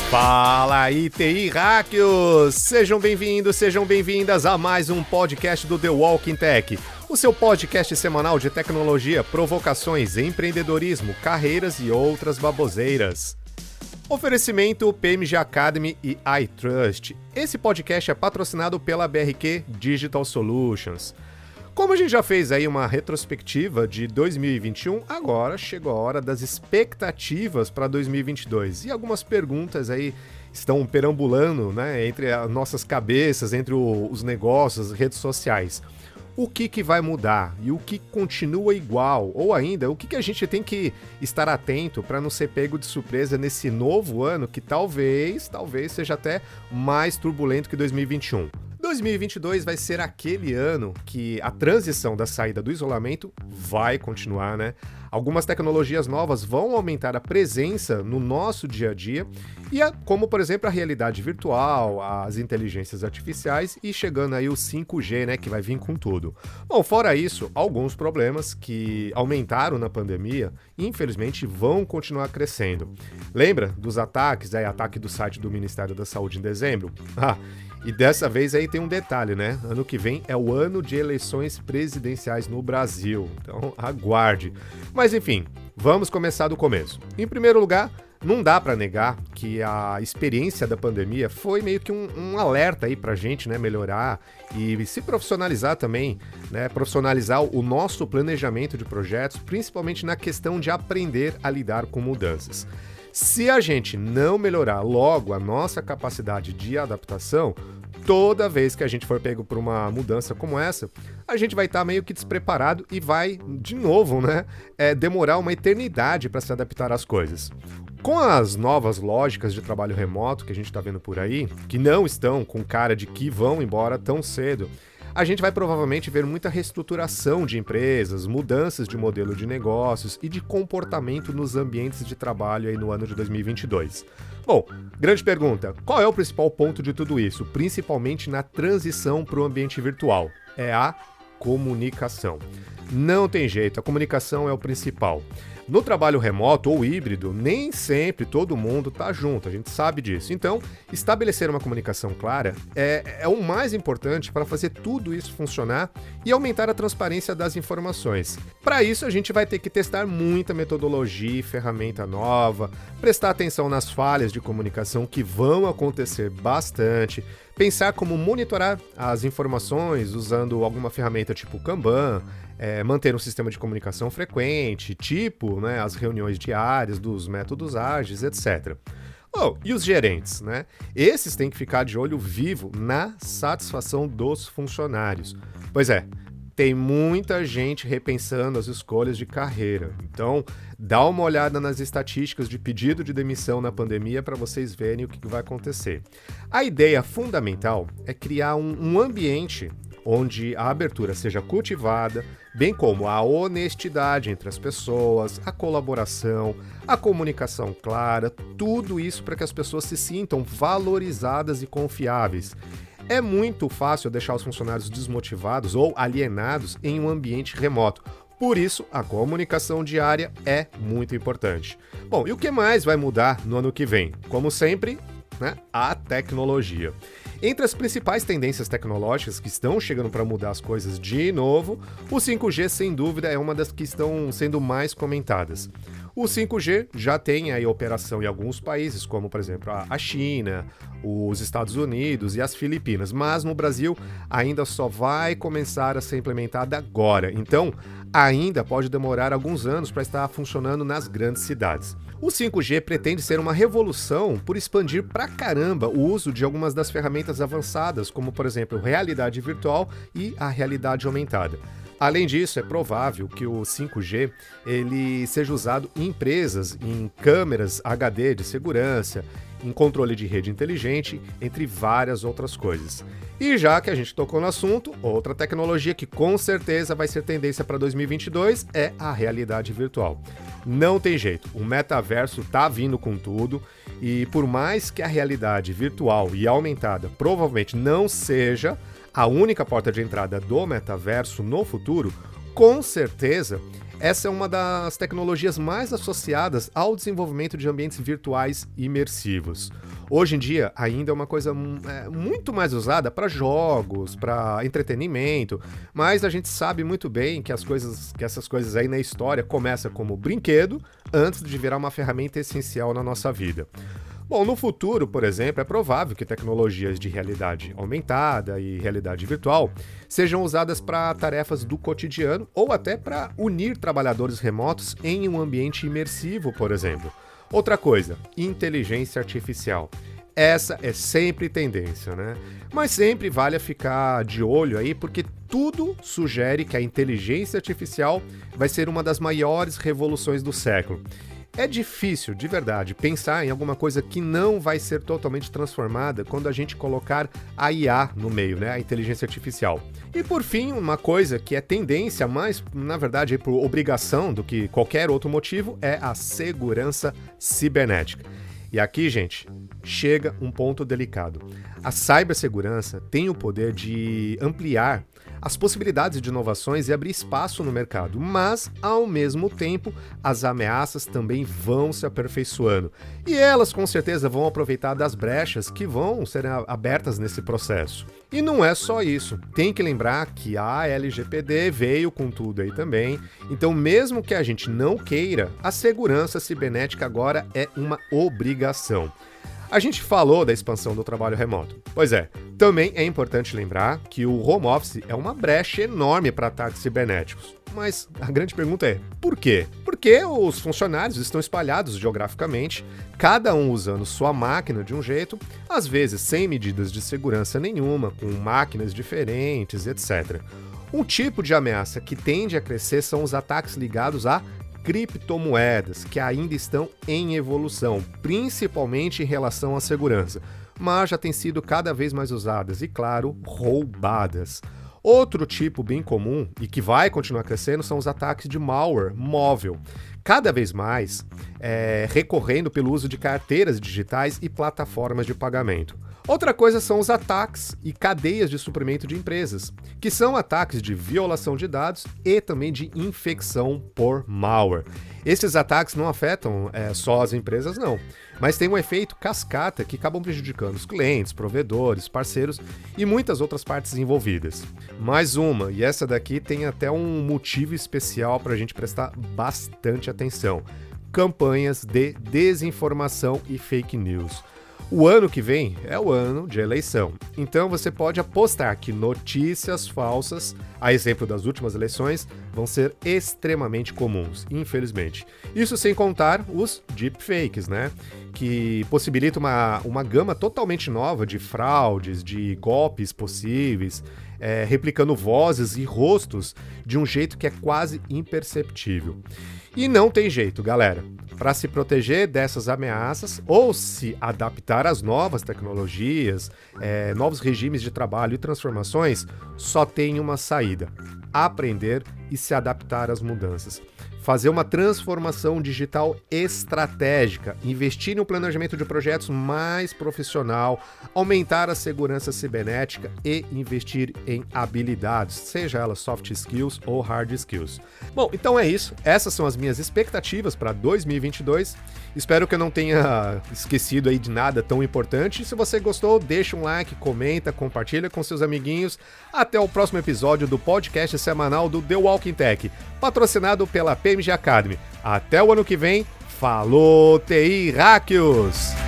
Fala aí, TI Hackers! Sejam bem-vindos, sejam bem-vindas a mais um podcast do The Walking Tech, o seu podcast semanal de tecnologia, provocações, empreendedorismo, carreiras e outras baboseiras. Oferecimento PMG Academy e iTrust. Esse podcast é patrocinado pela BRQ Digital Solutions. Como a gente já fez aí uma retrospectiva de 2021, agora chegou a hora das expectativas para 2022. E algumas perguntas aí estão perambulando, né, entre as nossas cabeças, entre os negócios, as redes sociais. O que vai mudar e o que continua igual? Ou ainda, o que a gente tem que estar atento para não ser pego de surpresa nesse novo ano que talvez seja até mais turbulento que 2021? 2022 vai ser aquele ano que a transição da saída do isolamento vai continuar, né? Algumas tecnologias novas vão aumentar a presença no nosso dia a dia, como, por exemplo, a realidade virtual, as inteligências artificiais e chegando aí o 5G, né, que vai vir com tudo. Bom, fora isso, alguns problemas que aumentaram na pandemia, infelizmente, vão continuar crescendo. Lembra dos ataques, ataque do site do Ministério da Saúde em dezembro? E dessa vez aí tem um detalhe, né? Ano que vem é o ano de eleições presidenciais no Brasil, então aguarde. Mas enfim, vamos começar do começo. Em primeiro lugar, não dá para negar que a experiência da pandemia foi meio que um alerta aí pra gente, né, melhorar e se profissionalizar também, né, profissionalizar o nosso planejamento de projetos, principalmente na questão de aprender a lidar com mudanças. Se a gente não melhorar logo a nossa capacidade de adaptação, toda vez que a gente for pego por uma mudança como essa, a gente vai estar meio que despreparado e vai, de novo, né, demorar uma eternidade para se adaptar às coisas. Com as novas lógicas de trabalho remoto que a gente está vendo por aí, que não estão com cara de que vão embora tão cedo, a gente vai provavelmente ver muita reestruturação de empresas, mudanças de modelo de negócios e de comportamento nos ambientes de trabalho aí no ano de 2022. Bom, grande pergunta, qual é o principal ponto de tudo isso, principalmente na transição para o ambiente virtual? É a comunicação. Não tem jeito, a comunicação é o principal. No trabalho remoto ou híbrido, nem sempre todo mundo está junto, a gente sabe disso. Então, estabelecer uma comunicação clara é o mais importante para fazer tudo isso funcionar e aumentar a transparência das informações. Para isso, a gente vai ter que testar muita metodologia e ferramenta nova, prestar atenção nas falhas de comunicação que vão acontecer bastante, pensar como monitorar as informações usando alguma ferramenta tipo Kanban, manter um sistema de comunicação frequente, né, as reuniões diárias dos métodos ágeis, etc. E os gerentes, né? Esses têm que ficar de olho vivo na satisfação dos funcionários. Pois é, tem muita gente repensando as escolhas de carreira. Então, dá uma olhada nas estatísticas de pedido de demissão na pandemia para vocês verem o que vai acontecer. A ideia fundamental é criar um ambiente onde a abertura seja cultivada, bem como a honestidade entre as pessoas, a colaboração, a comunicação clara, tudo isso para que as pessoas se sintam valorizadas e confiáveis. É muito fácil deixar os funcionários desmotivados ou alienados em um ambiente remoto. Por isso, a comunicação diária é muito importante. Bom, e o que mais vai mudar no ano que vem? Como sempre, né, a tecnologia. Entre as principais tendências tecnológicas que estão chegando para mudar as coisas de novo, o 5G, sem dúvida, é uma das que estão sendo mais comentadas. O 5G já tem aí operação em alguns países, como, por exemplo, a China, os Estados Unidos e as Filipinas, mas no Brasil ainda só vai começar a ser implementada agora. Então, ainda pode demorar alguns anos para estar funcionando nas grandes cidades. O 5G pretende ser uma revolução por expandir pra caramba o uso de algumas das ferramentas avançadas, como, por exemplo, realidade virtual e a realidade aumentada. Além disso, é provável que o 5G ele seja usado em empresas, em câmeras HD de segurança, em controle de rede inteligente, entre várias outras coisas. E já que a gente tocou no assunto, outra tecnologia que com certeza vai ser tendência para 2022 é a realidade virtual. Não tem jeito, o metaverso tá vindo com tudo e por mais que a realidade virtual e aumentada provavelmente não seja a única porta de entrada do metaverso no futuro, Com certeza, essa é uma das tecnologias mais associadas ao desenvolvimento de ambientes virtuais imersivos. Hoje em dia, ainda é uma coisa muito mais usada para jogos, para entretenimento, mas a gente sabe muito bem que essas coisas aí na história começam como brinquedo antes de virar uma ferramenta essencial na nossa vida. Bom, no futuro, por exemplo, é provável que tecnologias de realidade aumentada e realidade virtual sejam usadas para tarefas do cotidiano ou até para unir trabalhadores remotos em um ambiente imersivo, por exemplo. Outra coisa, inteligência artificial. Essa é sempre tendência, né? Mas sempre vale ficar de olho aí, porque tudo sugere que a inteligência artificial vai ser uma das maiores revoluções do século. É difícil, de verdade, pensar em alguma coisa que não vai ser totalmente transformada quando a gente colocar a IA no meio, né? A inteligência artificial. E por fim, uma coisa que é tendência, mas na verdade por obrigação do que qualquer outro motivo, é a segurança cibernética. E aqui, gente, chega um ponto delicado. A cibersegurança tem o poder de ampliar as possibilidades de inovações e abrir espaço no mercado, mas, ao mesmo tempo, as ameaças também vão se aperfeiçoando. E elas, com certeza, vão aproveitar das brechas que vão ser abertas nesse processo. E não é só isso. Tem que lembrar que a LGPD veio com tudo aí também. Então, mesmo que a gente não queira, a segurança cibernética agora é uma obrigação. A gente falou da expansão do trabalho remoto. Pois é, também é importante lembrar que o home office é uma brecha enorme para ataques cibernéticos. Mas a grande pergunta é, por quê? Porque os funcionários estão espalhados geograficamente, cada um usando sua máquina de um jeito, às vezes sem medidas de segurança nenhuma, com máquinas diferentes, etc. Um tipo de ameaça que tende a crescer são os ataques ligados a criptomoedas, que ainda estão em evolução, principalmente em relação à segurança, mas já têm sido cada vez mais usadas e, claro, roubadas. Outro tipo bem comum e que vai continuar crescendo são os ataques de malware móvel, cada vez mais recorrendo pelo uso de carteiras digitais e plataformas de pagamento. Outra coisa são os ataques e cadeias de suprimento de empresas, que são ataques de violação de dados e também de infecção por malware. Esses ataques não afetam só as empresas, não, mas tem um efeito cascata que acabam prejudicando os clientes, provedores, parceiros e muitas outras partes envolvidas. Mais uma, e essa daqui tem até um motivo especial para a gente prestar bastante atenção: campanhas de desinformação e fake news. O ano que vem é o ano de eleição, então você pode apostar que notícias falsas, a exemplo das últimas eleições, vão ser extremamente comuns, infelizmente. Isso sem contar os deepfakes, né? Que possibilitam uma gama totalmente nova de fraudes, de golpes possíveis, replicando vozes e rostos de um jeito que é quase imperceptível. E não tem jeito, galera. Para se proteger dessas ameaças ou se adaptar às novas tecnologias, novos regimes de trabalho e transformações, só tem uma saída: aprender e se adaptar às mudanças. Fazer uma transformação digital estratégica, investir em um planejamento de projetos mais profissional, aumentar a segurança cibernética e investir em habilidades, seja elas soft skills ou hard skills. Bom, então é isso. Essas são as minhas expectativas para 2022. Espero que eu não tenha esquecido aí de nada tão importante. Se você gostou, deixa um like, comenta, compartilha com seus amiguinhos. Até o próximo episódio do podcast semanal do The Walking Tech, patrocinado pela PMG Academy. Até o ano que vem. Falou, TI Hackers!